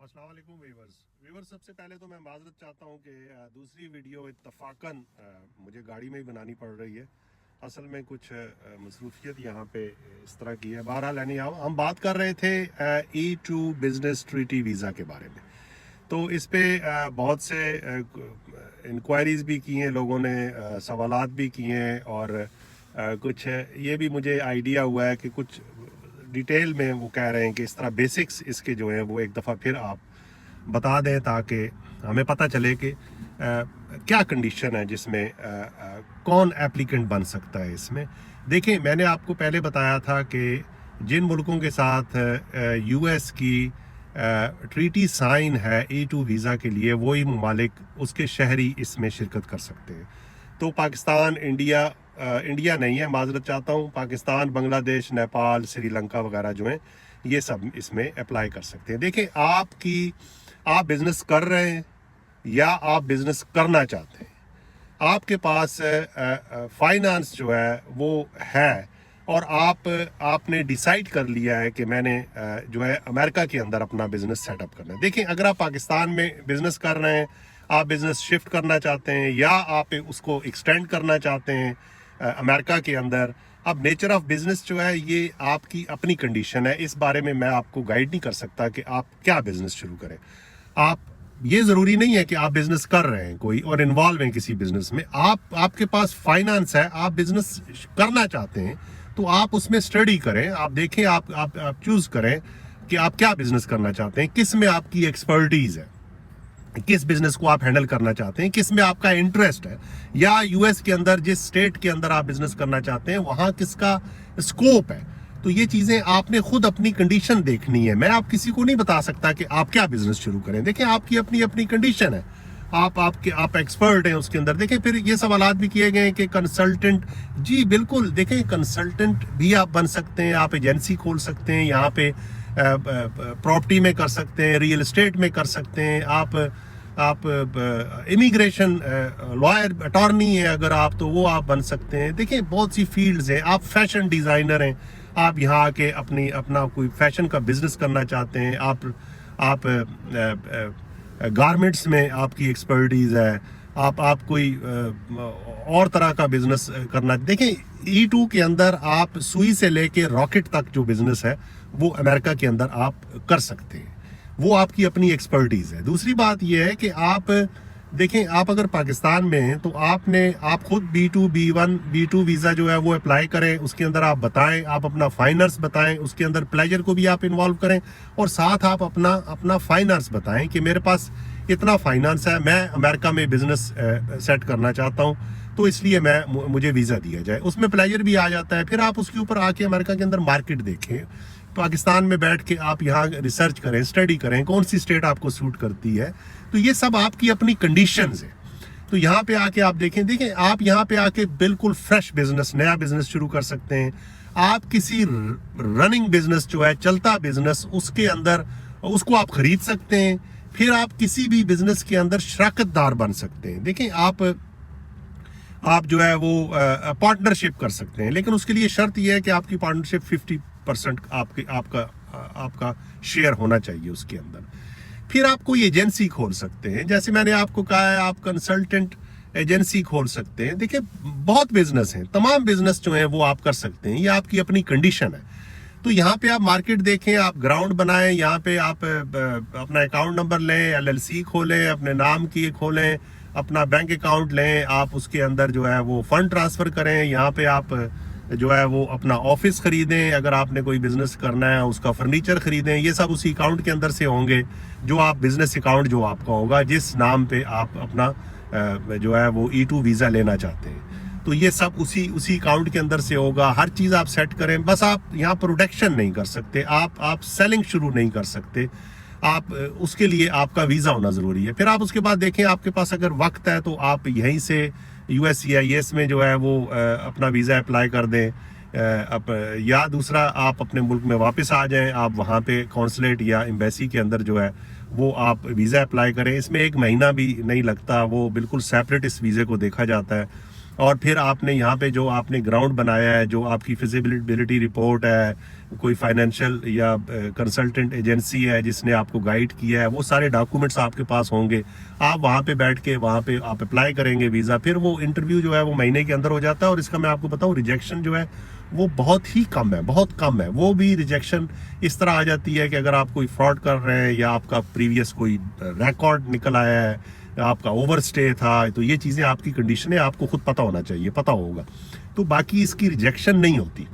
अस्सलाम वालेकुम वीवर्स सबसे पहले तो मैं माजरत चाहता हूँ कि दूसरी वीडियो इत्तफाकन मुझे गाड़ी में ही बनानी पड़ रही है। असल में कुछ मसरूफियत यहाँ पे इस तरह की है। बहरहाल यानी हम बात कर रहे थे E2 बिजनेस ट्रीटी वीज़ा के बारे में। तो इस पे बहुत से इंक्वायरीज़ भी की हैं लोगों ने, सवालात भी किए हैं और कुछ ये भी मुझे आइडिया हुआ है कि कुछ डिटेल में वो कह रहे हैं कि इस तरह बेसिक्स इसके जो है वो एक दफ़ा फिर आप बता दें ताकि हमें पता चले कि क्या कंडीशन है जिसमें कौन एप्लीकेंट बन सकता है। इसमें देखिए, मैंने आपको पहले बताया था कि जिन मुल्कों के साथ US की ट्रीटी साइन है E2 वीज़ा के लिए, वही ममालिक उसके शहरी इसमें शिरकत कर सकते हैं। तो पाकिस्तान, इंडिया नहीं है, माजरत चाहता हूँ, पाकिस्तान, बांग्लादेश, नेपाल, श्रीलंका वगैरह जो हैं ये सब इसमें अप्लाई कर सकते हैं। देखिए, आप बिज़नेस कर रहे हैं या आप बिज़नेस करना चाहते हैं, आपके पास फाइनेंस जो है वो है और आपने डिसाइड कर लिया है कि मैंने जो है अमेरिका के अंदर अपना बिज़नेस सेटअप करना है। देखिए, अगर आप पाकिस्तान में बिज़नेस कर रहे हैं, आप बिज़नेस शिफ्ट करना चाहते हैं या आप उसको एक्सटेंड करना चाहते हैं अमेरिका के अंदर, अब नेचर ऑफ बिज़नेस जो है ये आपकी अपनी कंडीशन है। इस बारे में मैं आपको गाइड नहीं कर सकता कि आप क्या बिज़नेस शुरू करें। आप ये ज़रूरी नहीं है कि आप बिज़नेस कर रहे हैं कोई और इन्वॉल्व हैं किसी बिज़नेस में। आपके पास फाइनेंस है, आप बिज़नेस करना चाहते हैं, तो आप उसमें स्टडी करें, आप देखें, आप चूज़ करें कि आप क्या बिज़नेस करना चाहते हैं, किस में आपकी एक्सपर्टीज़ है, किस बिजनेस को आप हैंडल करना चाहते हैं, किस में आपका इंटरेस्ट है, या US के अंदर जिस स्टेट के अंदर आप बिजनेस करना चाहते हैं वहां किसका स्कोप है। तो ये चीजें आपने खुद अपनी कंडीशन देखनी है। मैं आप किसी को नहीं बता सकता कि आप क्या बिजनेस शुरू करें। देखिए, आपकी अपनी अपनी कंडीशन है, आप एक्सपर्ट हैं उसके अंदर। देखिए, फिर ये सवालात भी किए गए हैं कि कंसल्टेंट, जी बिल्कुल, देखें, कंसल्टेंट भी आप बन सकते हैं, आप एजेंसी खोल सकते हैं, यहाँ पे प्रॉपर्टी में कर सकते हैं, रियल एस्टेट में कर सकते हैं, आप इमिग्रेशन लॉयर, अटॉर्नी है अगर आप, तो वो आप बन सकते हैं। देखिए, बहुत सी फील्ड्स हैं। आप फैशन डिज़ाइनर हैं, आप यहाँ आके अपना कोई फैशन का बिजनेस करना चाहते हैं, आप गारमेंट्स में आपकी एक्सपर्टीज़ है, आप कोई और तरह का बिजनेस करना। देखिए, E2 के अंदर आप सुई से लेके रॉकेट तक जो बिजनेस है वो अमेरिका के अंदर आप कर सकते हैं, वो आपकी अपनी एक्सपर्टीज़ है। दूसरी बात यह है कि आप देखें, आप अगर पाकिस्तान में हैं तो आप खुद B2, B1, B2 वीज़ा जो है वो अप्लाई करें, उसके अंदर आप बताएं, आप अपना फाइनेंस बताएं, उसके अंदर प्लेजर को भी आप इन्वॉल्व करें और साथ आप अपना फाइनेंस बताएं कि मेरे पास इतना फाइनेंस है, मैं अमेरिका में बिजनेस सेट करना चाहता हूँ, तो इसलिए मुझे वीज़ा दिया जाए। उसमें प्लेजर भी आ जाता है। फिर आप उसके ऊपर आके अमेरिका के अंदर मार्केट देखें, पाकिस्तान में बैठ के आप यहाँ रिसर्च करें, स्टडी करें, कौन सी स्टेट आपको सूट करती है। तो ये सब आपकी अपनी कंडीशंस है। तो यहाँ पे आके आप देखें, आप यहाँ पे आके बिल्कुल फ्रेश बिजनेस, नया बिजनेस शुरू कर सकते हैं। आप किसी रनिंग बिजनेस जो है, चलता बिजनेस, उसके अंदर उसको आप खरीद सकते हैं। फिर आप किसी भी बिजनेस के अंदर शराकतदार बन सकते हैं। देखें, आप जो है वो पार्टनरशिप कर सकते हैं, लेकिन उसके लिए शर्त यह है कि आपकी पार्टनरशिप 50% आपका शेयर होना चाहिए उसके अंदर। फिर आप कोई एजेंसी खोल सकते हैं, जैसे मैंने आपको कहा है, आप कंसल्टेंट एजेंसी खोल सकते हैं। देखिए, बहुत बिजनेस हैं, तमाम बिजनेस जो हैं वो आप कर सकते हैं, ये आपकी अपनी कंडीशन है। तो यहाँ पे आप मार्केट देखें, आप ग्राउंड बनाएं, यहाँ पे आप अपना अकाउंट नंबर लें, LLC खोलें, अपने नाम की खोलें, अपना बैंक अकाउंट लें, आप उसके अंदर जो है वो फंड ट्रांसफ़र करें। यहाँ पे आप जो है वो अपना ऑफिस खरीदें, अगर आपने कोई बिजनेस करना है उसका फर्नीचर खरीदें, ये सब उसी अकाउंट के अंदर से होंगे, जो आप बिजनेस अकाउंट जो आपका होगा, जिस नाम पे आप अपना जो है वो E2 वीज़ा लेना चाहते हैं, तो ये सब उसी अकाउंट के अंदर से होगा। हर चीज़ आप सेट करें। बस आप यहाँ प्रोडक्शन नहीं कर सकते, आप सेलिंग शुरू नहीं कर सकते, आप उसके लिए आपका वीज़ा होना ज़रूरी है। फिर आप उसके बाद देखें, आपके पास अगर वक्त है तो आप यहीं से USCIS में जो है वो अपना वीज़ा अप्लाई कर दें, या दूसरा आप अपने मुल्क में वापस आ जाएं, आप वहाँ पे कौंसलेट या एम्बेसी के अंदर जो है वो आप वीज़ा अप्लाई करें। इसमें 1 महीना भी नहीं लगता, वो बिल्कुल सेपरेट इस वीज़े को देखा जाता है। और फिर आपने यहाँ पे जो आपने ग्राउंड बनाया है, जो आपकी फिजिबिलिटी रिपोर्ट है, कोई फाइनेंशियल या कंसल्टेंट एजेंसी है जिसने आपको गाइड किया है, वो सारे डॉक्यूमेंट्स आपके पास होंगे। आप वहाँ पे बैठ के वहाँ पे आप अप्लाई करेंगे वीज़ा, फिर वो इंटरव्यू जो है वो महीने के अंदर हो जाता है। और इसका मैं आपको बताऊँ, रिजेक्शन जो है वो बहुत ही कम है, बहुत कम है। वो भी रिजेक्शन इस तरह आ जाती है कि अगर आप कोई फ्रॉड कर रहे हैं या आपका प्रीवियस कोई रिकॉर्ड निकल आया है, आपका ओवर स्टे था, तो ये चीज़ें आपकी कंडीशन है, आपको खुद पता होना चाहिए, पता होगा। तो बाकी इसकी रिजेक्शन नहीं होती।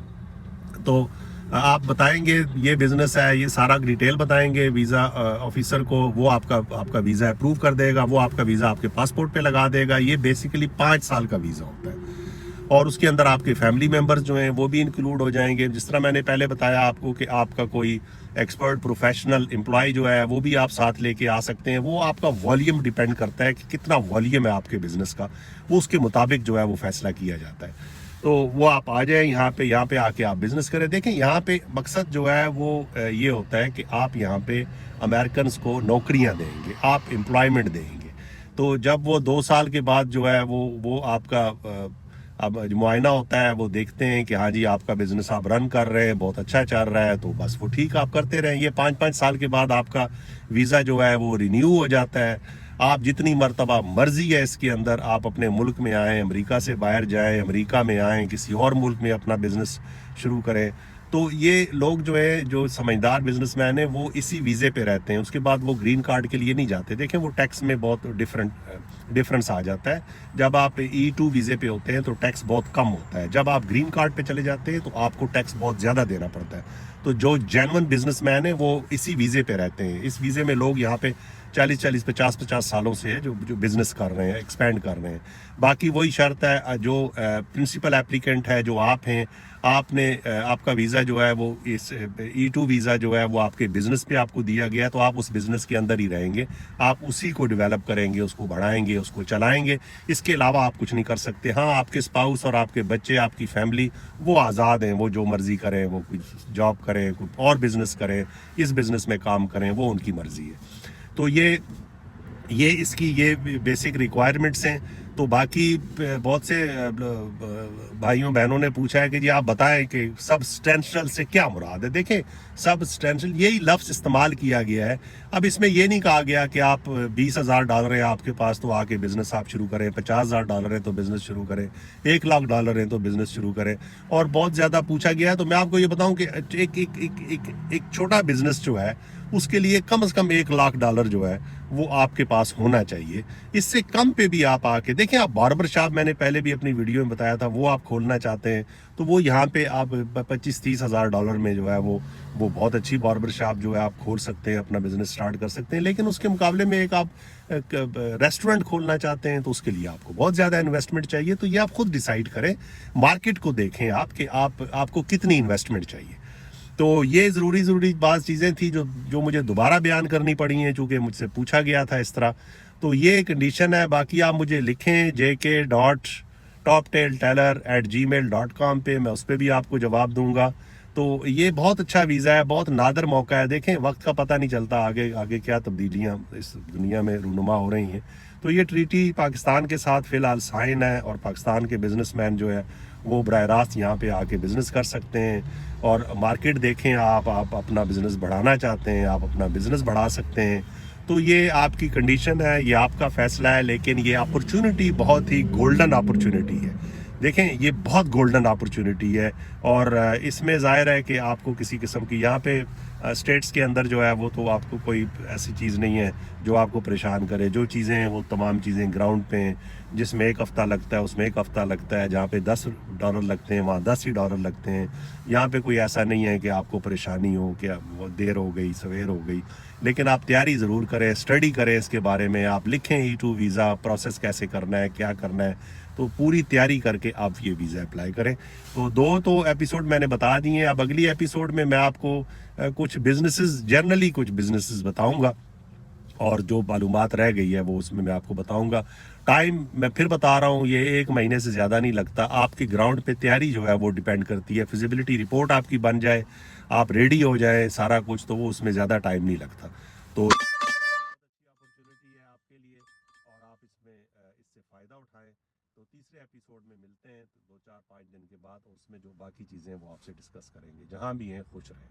तो आप बताएंगे ये बिजनेस है, ये सारा डिटेल बताएंगे वीज़ा ऑफिसर को, वो आपका वीज़ा अप्रूव कर देगा, वो आपका वीज़ा आपके पासपोर्ट पे लगा देगा। ये बेसिकली 5 साल का वीज़ा होता है और उसके अंदर आपके फैमिली मेंबर्स जो हैं वो भी इंक्लूड हो जाएंगे। जिस तरह मैंने पहले बताया आपको कि आपका कोई एक्सपर्ट प्रोफेशनल एम्प्लॉय जो है वो भी आप साथ लेके आ सकते हैं। वो आपका वॉल्यूम डिपेंड करता है कि कितना वॉल्यूम है आपके बिजनेस का, वो उसके मुताबिक जो है वो फैसला किया जाता है। तो वो आप आ जाए यहाँ पे आके आप बिजनेस करें। देखें, यहाँ पे मकसद जो है वो ये होता है कि आप यहाँ पे अमेरिकन को नौकरियाँ देंगे, आप एम्प्लॉयमेंट देंगे। तो जब वो 2 साल के बाद जो है वो आपका अब मुआयना होता है, वो देखते हैं कि हाँ जी आपका बिजनेस आप रन कर रहे हैं, बहुत अच्छा चल रहा है, तो बस वो ठीक आप करते रहें। ये 5-5 साल के बाद आपका वीज़ा जो है वो रिन्यू हो जाता है। आप जितनी मरतबा मर्जी है इसके अंदर आप अपने मुल्क में आएँ, अमेरिका से बाहर जाएँ, अमेरिका में आएँ, किसी और मुल्क में अपना बिजनेस शुरू करें। तो ये लोग जो है, जो समझदार बिजनेसमैन है, वो इसी वीज़े पे रहते हैं। उसके बाद वो ग्रीन कार्ड के लिए नहीं जाते। देखें, वो टैक्स में बहुत डिफरेंस आ जाता है। जब आप E2 वीज़े पे होते हैं तो टैक्स बहुत कम होता है। जब आप ग्रीन कार्ड पे चले जाते हैं तो आपको टैक्स बहुत ज़्यादा देना पड़ता है। तो जो जेन्युइन बिजनेसमैन है वो इसी वीज़े पे रहते हैं। इस वीज़े में लोग यहाँ पे 40-40, 50-50 सालों से है जो बिजनेस कर रहे हैं, एक्सपेंड कर रहे हैं। बाकी वही शर्त है, जो प्रिंसिपल एप्लीकेंट है जो आप हैं, आपने आपका वीज़ा जो है वो इस E2 वीज़ा जो है वो आपके बिजनेस पे आपको दिया गया है, तो आप उस बिजनेस के अंदर ही रहेंगे, आप उसी को डेवलप करेंगे, उसको बढ़ाएंगे, उसको चलाएंगे। इसके अलावा आप कुछ नहीं कर सकते। हाँ, आपके स्पाउस और आपके बच्चे, आपकी फैमिली, वो आज़ाद हैं, वो जो मर्जी करें, वो कुछ जॉब करें, कुछ और बिजनेस करें, इस बिजनेस में काम करें, वो उनकी मर्जी है। तो ये इसकी ये बेसिक रिक्वायरमेंट्स हैं। तो बाकी बहुत से भाइयों बहनों ने पूछा है कि जी आप बताएं कि सबस्टेंशियल से क्या मुराद है। देखें, सबस्टेंशियल यही लफ्ज़ इस्तेमाल किया गया है। अब इसमें ये नहीं कहा गया कि आप $20,000 है आपके पास तो आके बिजनेस आप शुरू करें, $50,000 है तो बिजनेस शुरू करें, $1,00,000 है तो बिजनेस शुरू करें। और बहुत ज़्यादा पूछा गया है। तो मैं आपको ये बताऊं कि एक छोटा बिजनेस जो है उसके लिए कम से कम $1,00,000 जो है वो आपके पास होना चाहिए। इससे कम पे भी आप आके देखें। आप बार्बर शॉप, मैंने पहले भी अपनी वीडियो में बताया था, वो आप खोलना चाहते हैं तो वो यहाँ पे आप $25-30,000 में जो है वो बहुत अच्छी बार्बर शॉप जो है आप खोल सकते हैं, अपना बिजनेस स्टार्ट कर सकते हैं। लेकिन उसके मुकाबले में एक आप रेस्टोरेंट खोलना चाहते हैं तो उसके लिए आपको बहुत ज़्यादा इन्वेस्टमेंट चाहिए। तो ये आप खुद डिसाइड करें, मार्केट को देखें आप कि आपको कितनी इन्वेस्टमेंट चाहिए। तो ये ज़रूरी बात चीज़ें थी जो मुझे दोबारा बयान करनी पड़ी हैं, चूँकि मुझसे पूछा गया था इस तरह। तो ये कंडीशन है। बाकी आप मुझे लिखें jk.toptailteller@gmail.com पे, मैं उस पर भी आपको जवाब दूंगा। तो ये बहुत अच्छा वीज़ा है, बहुत नादर मौका है। देखें, वक्त का पता नहीं चलता आगे आगे क्या तब्दीलियाँ इस दुनिया में रूनुमा हो रही हैं। तो ये ट्रीटी पाकिस्तान के साथ फ़िलहाल साइन है और पाकिस्तान के बिजनेसमैन जो है वो बराह रास्त यहाँ पे आके बिज़नेस कर सकते हैं। और मार्केट देखें, आप अपना बिज़नेस बढ़ाना चाहते हैं, आप अपना बिज़नेस बढ़ा सकते हैं। तो ये आपकी कंडीशन है, ये आपका फ़ैसला है। लेकिन ये अपॉर्चुनिटी बहुत ही गोल्डन अपॉर्चुनिटी है। देखें, ये बहुत गोल्डन अपॉर्चुनिटी है। और इसमें ज़ाहिर है कि आपको किसी किस्म की यहाँ पे स्टेट्स के अंदर जो है वो तो आपको कोई ऐसी चीज़ नहीं है जो आपको परेशान करे। जो चीज़ें हैं वो तमाम चीज़ें ग्राउंड पे हैं। जिसमें 1 हफ़्ता लगता है उसमें 1 हफ़्ता लगता है, जहाँ पे $10 लगते हैं वहाँ $10 लगते हैं। यहाँ पे कोई ऐसा नहीं है कि आपको परेशानी हो कि वो देर हो गई, सवेर हो गई। लेकिन आप तैयारी ज़रूर करें, स्टडी करें इसके बारे में, आप लिखें E2 वीज़ा प्रोसेस कैसे करना है, क्या करना है। तो पूरी तैयारी करके आप ये वीज़ा अप्लाई करें। तो 2 तो एपिसोड मैंने बता दिए हैं। अब अगली एपिसोड में मैं आपको कुछ बिजनेसेस, जनरली कुछ बिजनेसेस बताऊंगा और जो मालूमात रह गई है वो उसमें मैं आपको बताऊंगा। टाइम मैं फिर बता रहा हूँ, ये 1 महीने से ज़्यादा नहीं लगता। आपकी ग्राउंड पे तैयारी जो है वो डिपेंड करती है। फिजिबिलिटी रिपोर्ट आपकी बन जाए, आप रेडी हो जाए सारा कुछ, तो वो उसमें ज़्यादा टाइम नहीं लगता। तो अच्छी अपॉर्चुनिटी है आपके लिए और आप इसमें इससे फ़ायदा उठाएं। तो तीसरे एपिसोड में मिलते हैं। तो 4-5 दिन के बाद, और उसमें जो बाकी चीज़ें हैं वो आपसे डिस्कस करेंगे। जहाँ भी हैं खुश रहें।